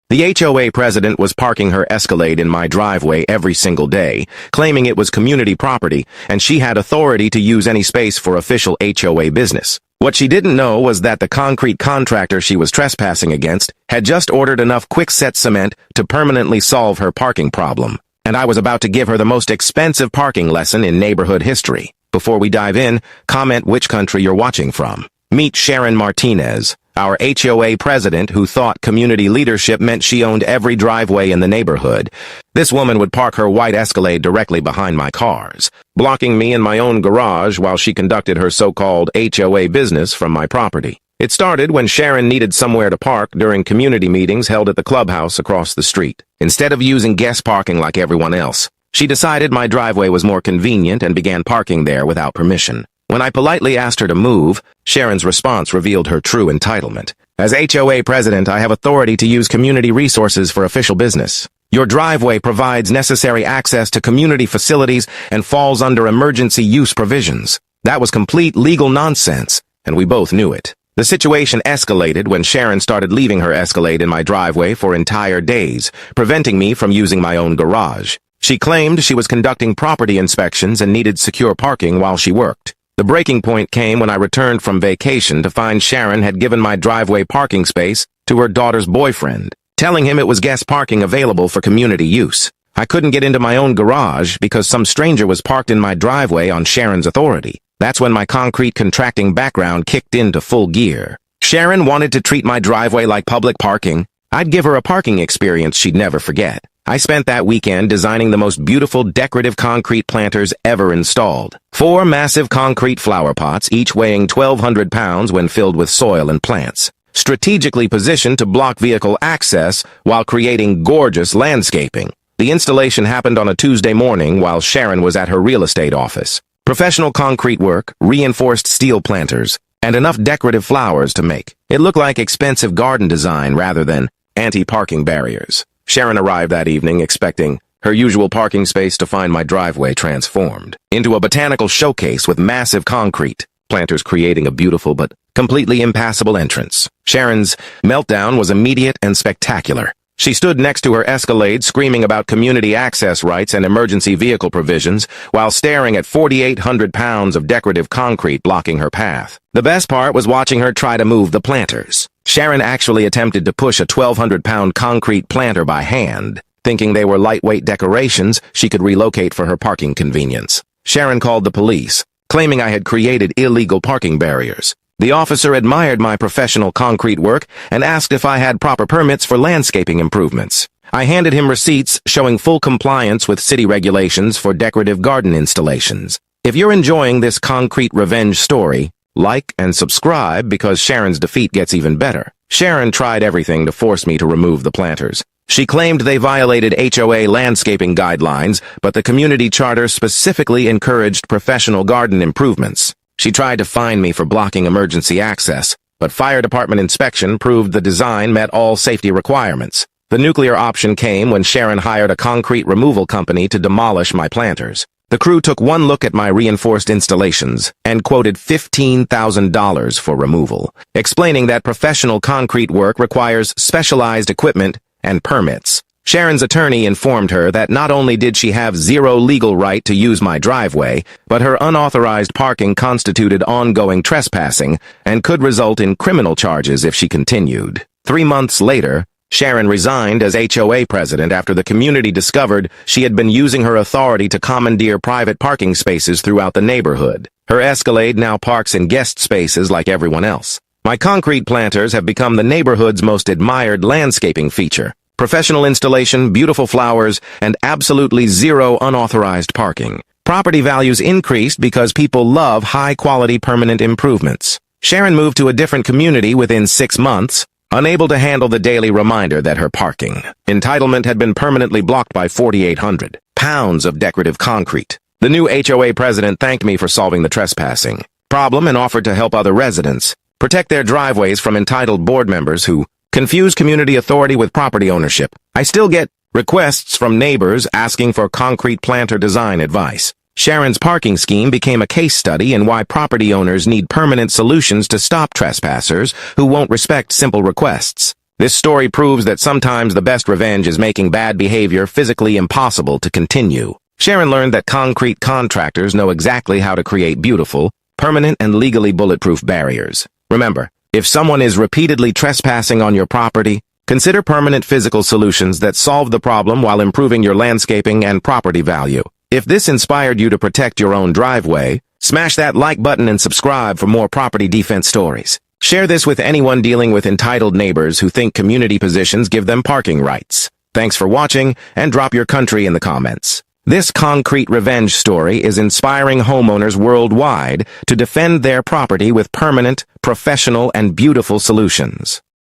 The HOA president was parking her Escalade in my driveway every single day, claiming it was community property and she had authority to use any space for official HOA business. What she didn't know was that the concrete contractor she was trespassing against had just ordered enough quick-set cement to permanently solve her parking problem, and I was about to give her the most expensive parking lesson in neighborhood history. Before we dive in, comment which country you're watching from. Meet Sharon Martinez, our HOA president who thought community leadership meant she owned every driveway in the neighborhood. This woman would park her white Escalade directly behind my cars, blocking me in my own garage while she conducted her so-called HOA business from my property. It started when Sharon needed somewhere to park during community meetings held at the clubhouse across the street. Instead of using guest parking like everyone else, she decided my driveway was more convenient and began parking there without permission. When I politely asked her to move, Sharon's response revealed her true entitlement. As HOA president, I have authority to use community resources for official business. Your driveway provides necessary access to community facilities and falls under emergency use provisions. That was complete legal nonsense, and we both knew it. The situation escalated when Sharon started leaving her Escalade in my driveway for entire days, preventing me from using my own garage. She claimed she was conducting property inspections and needed secure parking while she worked. The breaking point came when I returned from vacation to find Sharon had given my driveway parking space to her daughter's boyfriend, telling him it was guest parking available for community use. I couldn't get into my own garage because some stranger was parked in my driveway on Sharon's authority. That's when my concrete contracting background kicked into full gear. Sharon wanted to treat my driveway like public parking. I'd give her a parking experience she'd never forget. I spent that weekend designing the most beautiful decorative concrete planters ever installed. 4 massive concrete flower pots, each weighing 1,200 pounds when filled with soil and plants, strategically positioned to block vehicle access while creating gorgeous landscaping. The installation happened on a Tuesday morning while Sharon was at her real estate office. Professional concrete work, reinforced steel planters, and enough decorative flowers to make it look like expensive garden design rather than anti-parking barriers. Sharon arrived that evening expecting her usual parking space to find my driveway transformed into a botanical showcase with massive concrete planters creating a beautiful but completely impassable entrance. Sharon's meltdown was immediate and spectacular. She stood next to her Escalade screaming about community access rights and emergency vehicle provisions while staring at 4,800 pounds of decorative concrete blocking her path. The best part was watching her try to move the planters. Sharon actually attempted to push a 1,200-pound concrete planter by hand, thinking they were lightweight decorations she could relocate for her parking convenience. Sharon called the police, claiming I had created illegal parking barriers. The officer admired my professional concrete work and asked if I had proper permits for landscaping improvements. I handed him receipts showing full compliance with city regulations for decorative garden installations. If you're enjoying this concrete revenge story, like and subscribe because Sharon's defeat gets even better. Sharon tried everything to force me to remove the planters. She claimed they violated HOA landscaping guidelines, but the community charter specifically encouraged professional garden improvements. She tried to fine me for blocking emergency access, but fire department inspection proved the design met all safety requirements. The nuclear option came when Sharon hired a concrete removal company to demolish my planters. The crew took one look at my reinforced installations and quoted $15,000 for removal, explaining that professional concrete work requires specialized equipment and permits. Sharon's attorney informed her that not only did she have zero legal right to use my driveway, but her unauthorized parking constituted ongoing trespassing and could result in criminal charges if she continued. 3 months later, Sharon resigned as HOA president after the community discovered she had been using her authority to commandeer private parking spaces throughout the neighborhood. Her Escalade now parks in guest spaces like everyone else. My concrete planters have become the neighborhood's most admired landscaping feature. Professional installation, beautiful flowers, and absolutely zero unauthorized parking. Property values increased because people love high-quality permanent improvements. Sharon moved to a different community within 6 months, unable to handle the daily reminder that her parking entitlement had been permanently blocked by 4,800 pounds of decorative concrete. The new HOA president thanked me for solving the trespassing problem and offered to help other residents protect their driveways from entitled board members who confuse community authority with property ownership. I still get requests from neighbors asking for concrete planter design advice. Sharon's parking scheme became a case study in why property owners need permanent solutions to stop trespassers who won't respect simple requests. This story proves that sometimes the best revenge is making bad behavior physically impossible to continue. Sharon learned that concrete contractors know exactly how to create beautiful, permanent, and legally bulletproof barriers. Remember, if someone is repeatedly trespassing on your property, consider permanent physical solutions that solve the problem while improving your landscaping and property value. If this inspired you to protect your own driveway, smash that like button and subscribe for more property defense stories. Share this with anyone dealing with entitled neighbors who think community positions give them parking rights. Thanks for watching, and drop your country in the comments. This concrete revenge story is inspiring homeowners worldwide to defend their property with permanent, professional, and beautiful solutions.